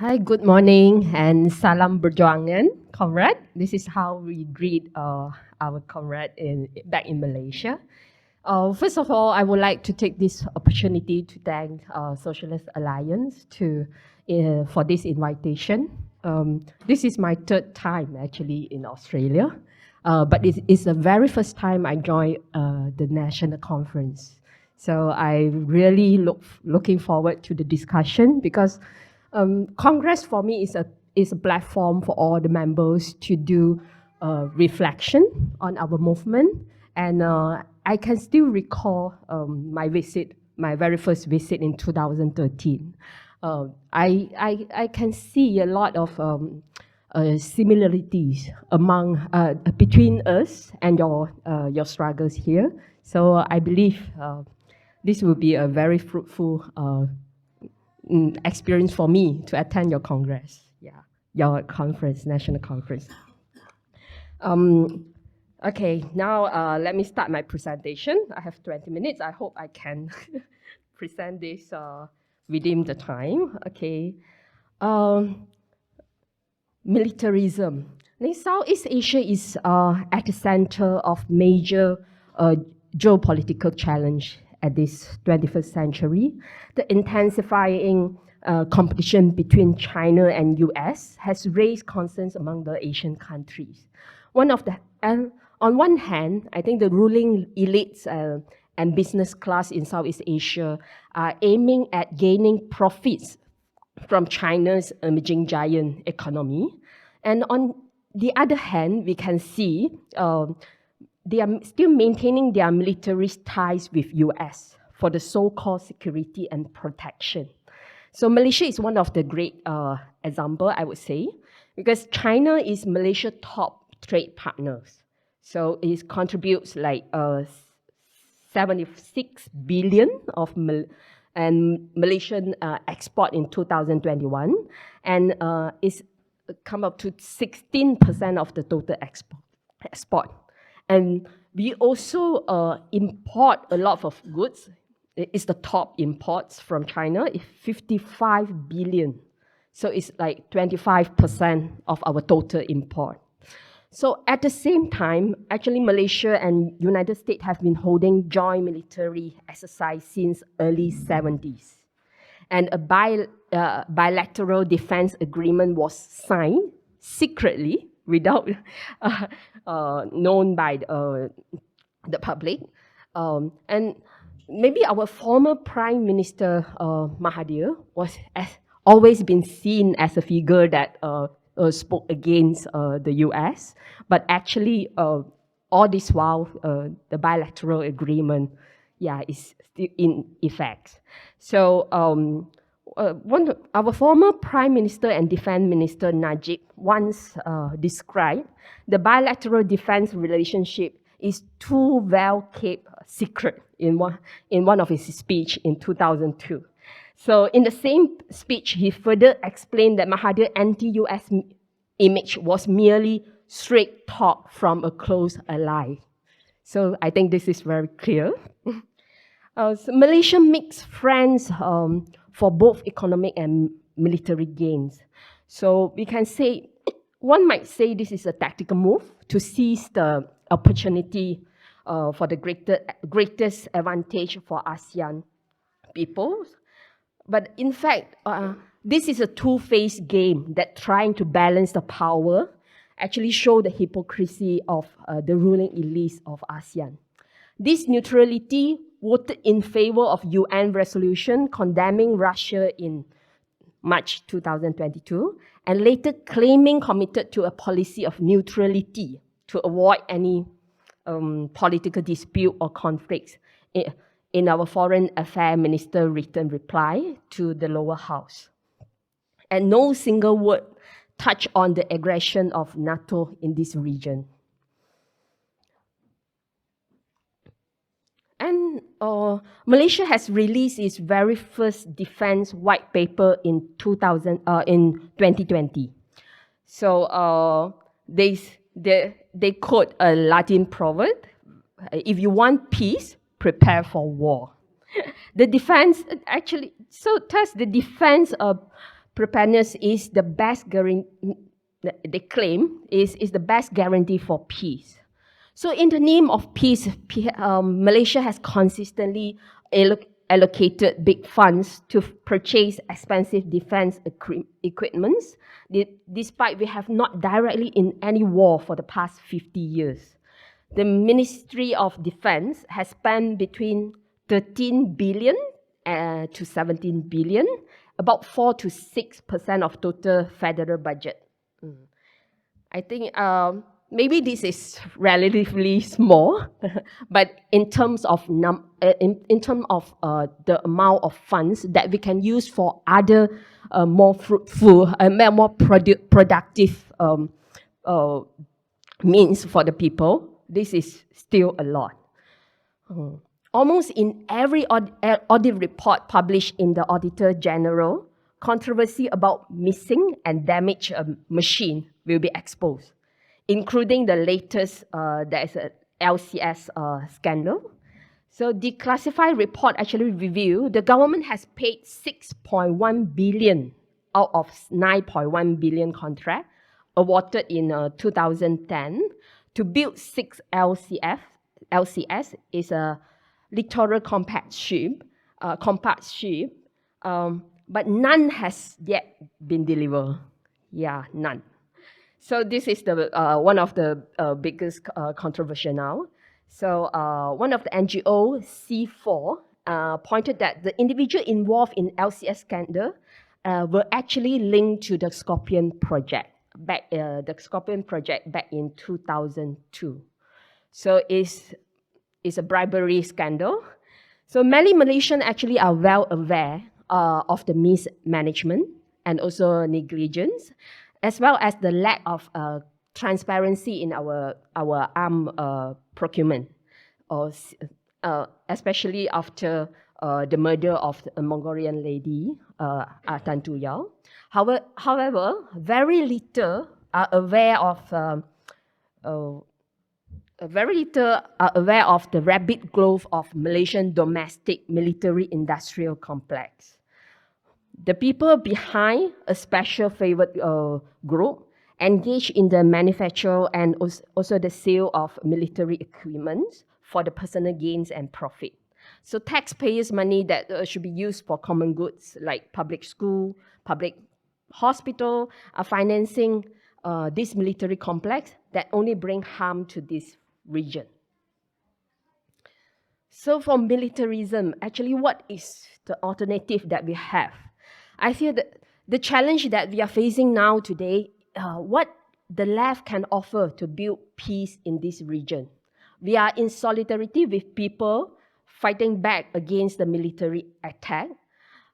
Hi, good morning, and salam berjuangan, comrade. This is how we greet our comrade back in Malaysia. First of all, I would like to take this opportunity to thank Socialist Alliance for this invitation. This is my third time actually in Australia, but it's the very first time I joined the national conference. So I really looking forward to the discussion because Congress for me is a platform for all the members to do reflection on our movement. And I can still recall my very first visit in 2013. I can see a lot of similarities between us and your struggles here. So I believe this will be a very fruitful experience for me to attend your congress, your conference, national conference. Okay, now let me start my presentation. I have 20 minutes. I hope I can present this within the time. Okay. Militarism. Southeast Asia is at the center of major geopolitical challenge at this 21st century. The intensifying competition between China and US has raised concerns among the Asian countries. On one hand, I think the ruling elites and business class in Southeast Asia are aiming at gaining profits from China's emerging giant economy. And on the other hand, we can see they are still maintaining their militarist ties with US for the so-called security and protection. So Malaysia is one of the great example, I would say, because China is Malaysia's top trade partners. So it contributes like 76 billion of Malaysian export in 2021, and it's come up to 16% of the total export. And we also import a lot of goods. It's the top imports from China, it's 55 billion. So it's like 25% of our total import. So at the same time, actually Malaysia and United States have been holding joint military exercise since early 70s. And a bilateral defense agreement was signed secretly without known by the public. And maybe our former Prime Minister Mahathir has always been seen as a figure that spoke against the US, but actually all this while the bilateral agreement is still in effect. So our former Prime Minister and Defense Minister Najib once described the bilateral defense relationship is too well kept secret in one of his speech in 2002. So in the same speech, he further explained that Mahathir's anti-US image was merely straight talk from a close ally. So I think this is very clear. So Malaysia makes friends for both economic and military gains. So we can say, one might say this is a tactical move to seize the opportunity for the greatest advantage for ASEAN peoples. But in fact, this is a two-faced game that trying to balance the power actually show the hypocrisy of the ruling elites of ASEAN. This neutrality voted in favor of UN resolution condemning Russia in March 2022, and later claiming committed to a policy of neutrality to avoid any political dispute or conflicts in our Foreign Affairs Minister written reply to the lower house. And no single word touched on the aggression of NATO in this region. And Malaysia has released its very first defense white paper in 2020. So they quote a Latin proverb: "If you want peace, prepare for war." The defense actually, so thus the defense preparedness is the best guarantee, they claim, is the best guarantee for peace. So in the name of peace, Malaysia has consistently allocated big funds to purchase expensive defense equipments, despite we have not directly in any war for the past 50 years. The Ministry of Defense has spent between 13 billion to 17 billion, about 4 to 6% of total federal budget. I think maybe this is relatively small, but in terms of the amount of funds that we can use for other more fruitful and more productive means for the people, this is still a lot. Almost in every audit report published in the Auditor General, controversy about missing and damaged machine will be exposed, including the latest, there is a LCS scandal. So the classified report actually revealed the government has paid 6.1 billion out of 9.1 billion contract awarded in 2010 to build 6 LCS. LCS is a littoral compact ship, but none has yet been delivered. Yeah, none. So this is the one of the biggest controversy now. So one of the NGO, C4, pointed that the individual involved in LCS scandal were actually linked to the Scorpion project back in 2002. So it's a bribery scandal. So many Malaysians actually are well aware of the mismanagement and also negligence, as well as the lack of transparency in our arm procurement, especially after the murder of a Mongolian lady, Tan Tu Yao. However, very little are aware of the rapid growth of Malaysian domestic military industrial complex. The people behind a special favored group engaged in the manufacture and also the sale of military equipment for the personal gains and profit. So taxpayers' money that should be used for common goods like public school, public hospital are financing this military complex that only bring harm to this region. So for militarism, actually what is the alternative that we have? I feel that the challenge that we are facing now today, what the left can offer to build peace in this region. We are in solidarity with people fighting back against the military attack.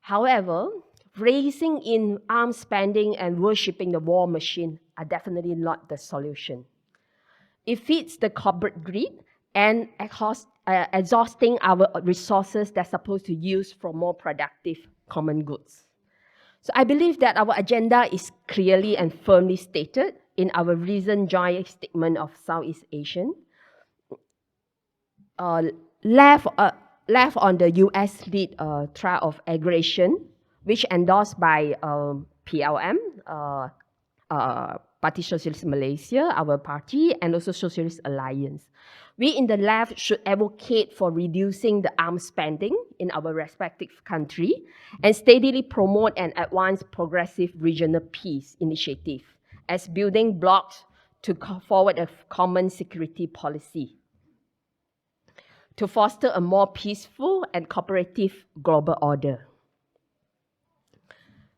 However, raising in arms spending and worshipping the war machine are definitely not the solution. It feeds the corporate greed and exhausting our resources that's supposed to use for more productive common goods. So I believe that our agenda is clearly and firmly stated in our recent joint statement of Southeast Asian. Left on the US-led trial of aggression, which endorsed by PLM, Parti Socialis Malaysia, our party, and also Socialist Alliance. We in the left should advocate for reducing the arms spending in our respective country and steadily promote and advance progressive regional peace initiative as building blocks to forward a common security policy to foster a more peaceful and cooperative global order.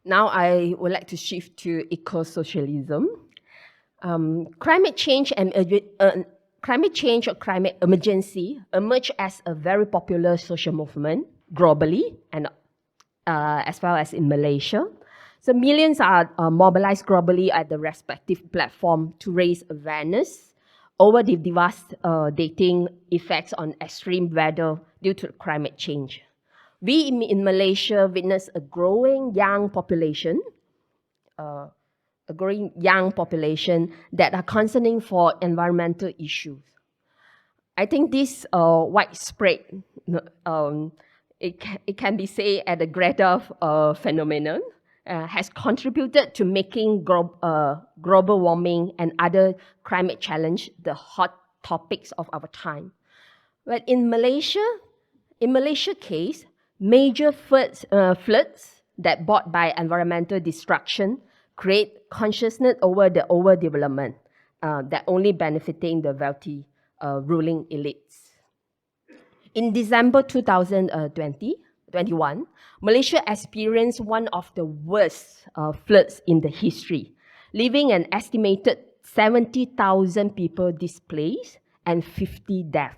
Now I would like to shift to eco-socialism. Climate change or climate emergency emerged as a very popular social movement globally and as well as in Malaysia. So millions are mobilized globally at the respective platform to raise awareness over the devastating effects on extreme weather due to climate change. We in Malaysia witness a growing young population that are concerning for environmental issues. I think this widespread, it can be said at the Greta phenomenon, has contributed to making global warming and other climate challenge the hot topics of our time. But in Malaysia case, major floods that brought by environmental destruction create consciousness over the overdevelopment that only benefiting the wealthy ruling elites. In December 2021, Malaysia experienced one of the worst floods in the history, leaving an estimated 70,000 people displaced and 50 deaths.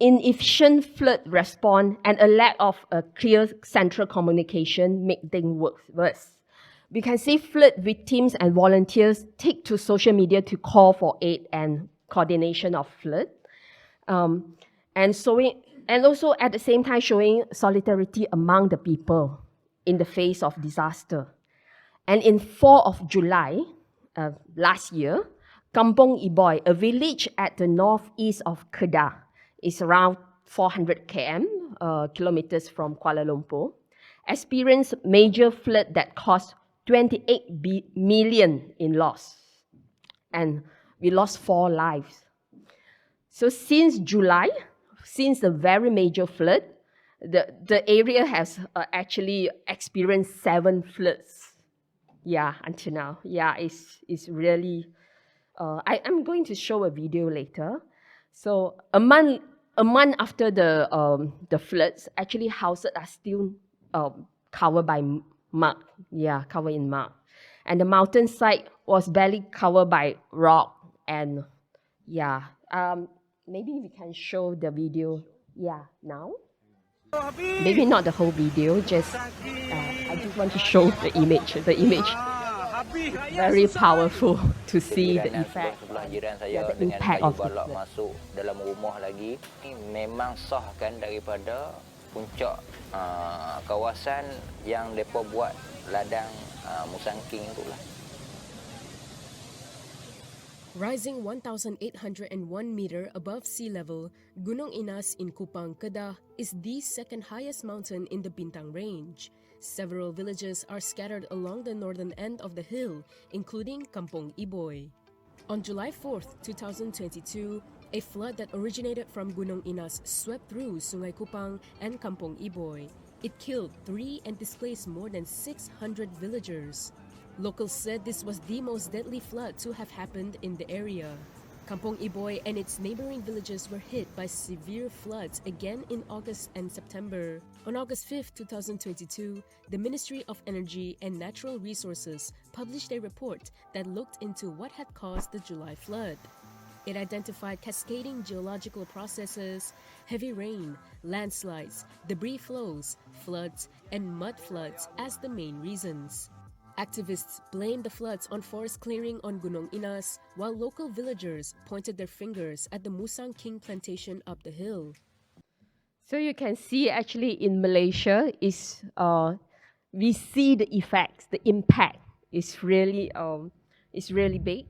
Inefficient flood response and a lack of a clear central communication make things worse. We can see flood victims and volunteers take to social media to call for aid and coordination of flood, and also at the same time showing solidarity among the people in the face of disaster. And in 4th of July last year, Kampong Iboy, a village at the northeast of Kedah, is around 400 kilometers from Kuala Lumpur, experienced major flood that cost 28 million in loss. And we lost 4 lives. So since July, since the very major flood, the area has actually experienced 7 floods. Yeah, until now. Yeah, it's really, I'm going to show a video later. So a month after the floods, actually houses are still covered by mud. Yeah, covered in mud. And the mountainside was barely covered by rock. And yeah, maybe we can show the video. Yeah, now. Maybe not the whole video, just I just want to show the image. The image very powerful to see the effect. The impact of the flood. Masuk dalam rumah lagi, ini memang sah kan daripada puncak kawasan yang depa buat ladang musangking itulah. Rising 1,801 meter above sea level, Gunung Inas in Kupang, Kedah is the second highest mountain in the Bintang Range. Several villages are scattered along the northern end of the hill, including Kampong Iboy. On July 4th, 2022, a flood that originated from Gunung Inas swept through Sungai Kupang and Kampong Iboy. It killed 3 and displaced more than 600 villagers. Locals said this was the most deadly flood to have happened in the area. Kampong Iboy and its neighboring villages were hit by severe floods again in August and September. On August 5, 2022, the Ministry of Energy and Natural Resources published a report that looked into what had caused the July flood. It identified cascading geological processes, heavy rain, landslides, debris flows, floods, and mud floods as the main reasons. Activists blamed the floods on forest clearing on Gunung Inas, while local villagers pointed their fingers at the Musang King plantation up the hill. So you can see actually in Malaysia we see the effects, the impact is really big.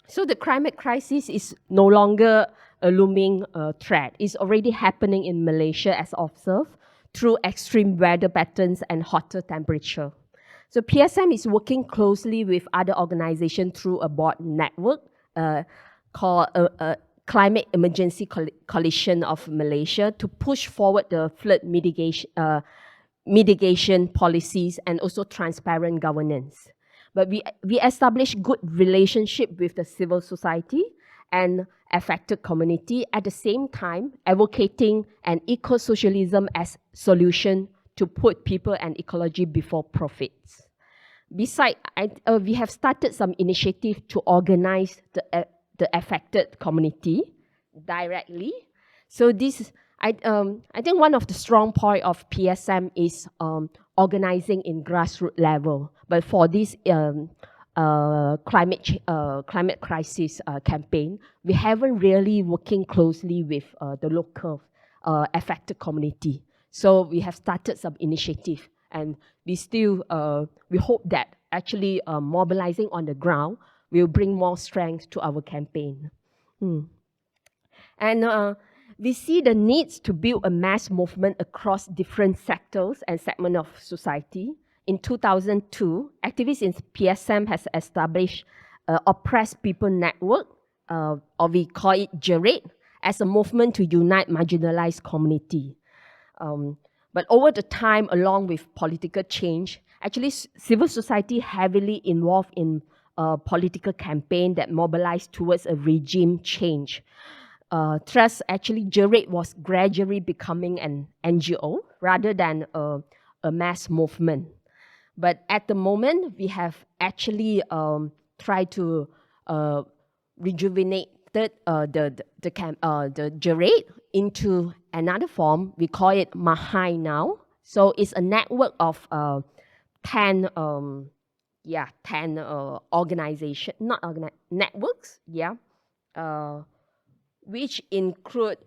So the climate crisis is no longer a looming threat. It's already happening in Malaysia as observed through extreme weather patterns and hotter temperature. So PSM is working closely with other organizations through a board network called Climate Emergency Coalition of Malaysia to push forward the flood mitigation policies and also transparent governance. But we established good relationship with the civil society and affected community, at the same time advocating an eco-socialism as solution to put people and ecology before profits. Besides, we have started some initiative to organize the affected community directly. So this, I think one of the strong point of PSM is organizing in grassroots level. But for this climate crisis campaign, we haven't really working closely with the local affected community. So we have started some initiative, and we still we hope that actually mobilizing on the ground will bring more strength to our campaign. And we see the needs to build a mass movement across different sectors and segments of society. In 2002, activists in PSM has established Oppressed People Network, or we call it GERATE, as a movement to unite marginalized community. But over the time, along with political change, actually civil society heavily involved in political campaign that mobilized towards a regime change. Thus, actually, GERATE was gradually becoming an NGO rather than a mass movement. But at the moment, we have actually tried to rejuvenate the GERATE into another form. We call it Mahai now. So it's a network of 10 networks, which include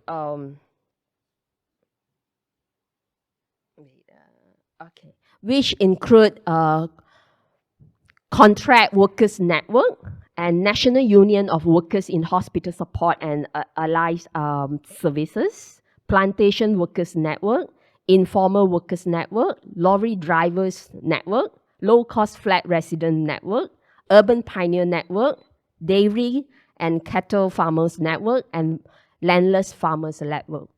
Contract Workers Network and National Union of Workers in Hospital Support and Allied Services, Plantation Workers Network, Informal Workers Network, Lorry Drivers Network, Low Cost Flat Resident Network, Urban Pioneer Network, Dairy and Cattle Farmers Network, and Landless Farmers Network.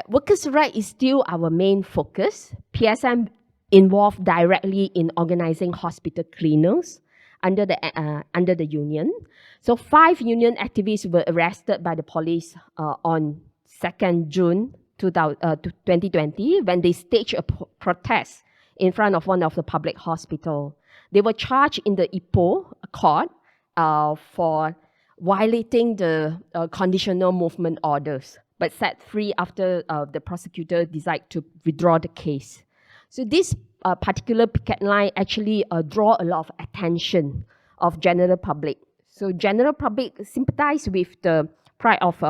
Workers' rights is still our main focus. PSM involved directly in organizing hospital cleaners under the union. So 5 union activists were arrested by the police on 2nd June 2020 when they staged a protest in front of one of the public hospitals. They were charged in the Ipoh court for violating the conditional movement orders, but set free after the prosecutor decided to withdraw the case. So this particular picket line actually draw a lot of attention of general public. So general public sympathize with the plight of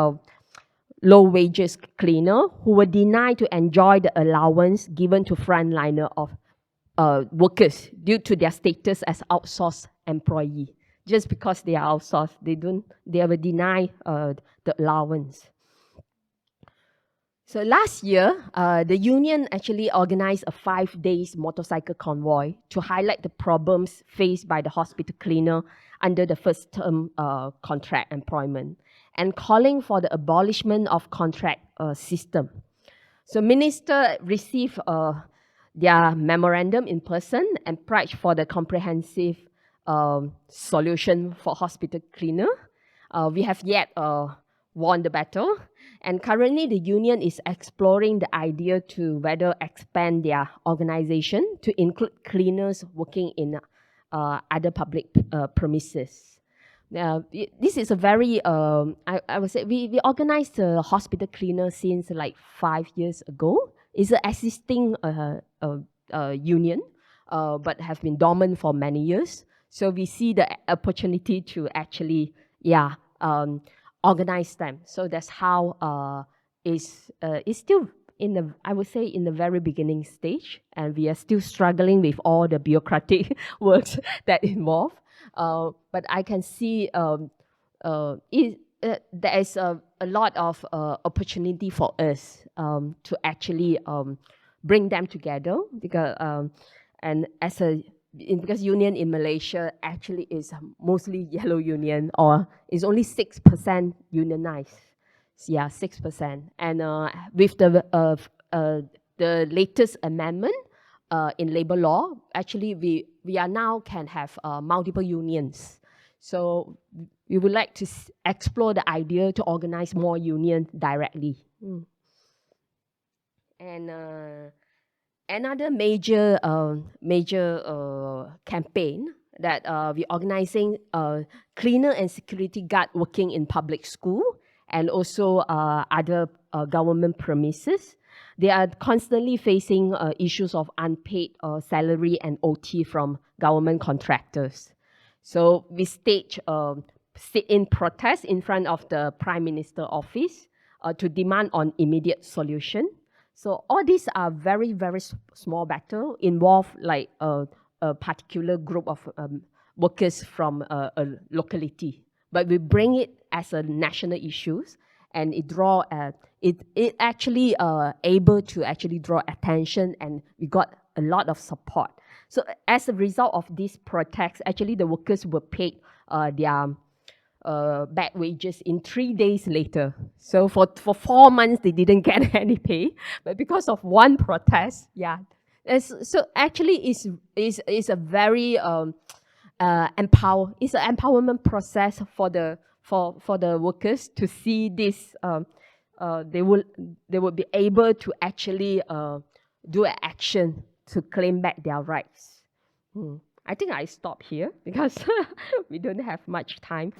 low wages cleaner who were denied to enjoy the allowance given to frontliner of workers due to their status as outsourced employee. Just because they are outsourced, they were denied the allowance. So last year, the union actually organized a 5-day motorcycle convoy to highlight the problems faced by the hospital cleaner under the first term contract employment and calling for the abolishment of contract system. So minister received their memorandum in person and pledged for the comprehensive solution for hospital cleaner. We have yet won the battle, and currently the union is exploring the idea to whether expand their organization to include cleaners working in other public premises. This is a very, I would say, we organized a hospital cleaner since like 5 years ago. It's an existing union, but have been dormant for many years. So we see the opportunity to actually, organize them. So that's how it's still in the, I would say, in the very beginning stage, and we are still struggling with all the bureaucratic works that involve. But I can see there is a lot of opportunity for us to actually bring them together, because and as a because union in Malaysia actually is mostly yellow union, or is only 6% unionized. Yeah, 6%. And with the latest amendment in labor law, actually we are now can have multiple unions. So we would like to explore the idea to organize more unions directly. And another major campaign that we're organizing, cleaner and security guard working in public school and also other government premises. They are constantly facing issues of unpaid salary and OT from government contractors. So we stage sit-in protest in front of the Prime Minister office to demand on immediate solution. So all these are very, very small battle, involve like a particular group of workers from a locality. But we bring it as a national issues, and it actually able to actually draw attention, and we got a lot of support. So as a result of this protest, actually the workers were paid their back wages in 3 days later. So for 4 months they didn't get any pay, but because of one protest, yeah. So actually it's a very it's an empowerment process for the workers to see this. They will be able to actually do an action to claim back their rights. I think I stop here because we don't have much time.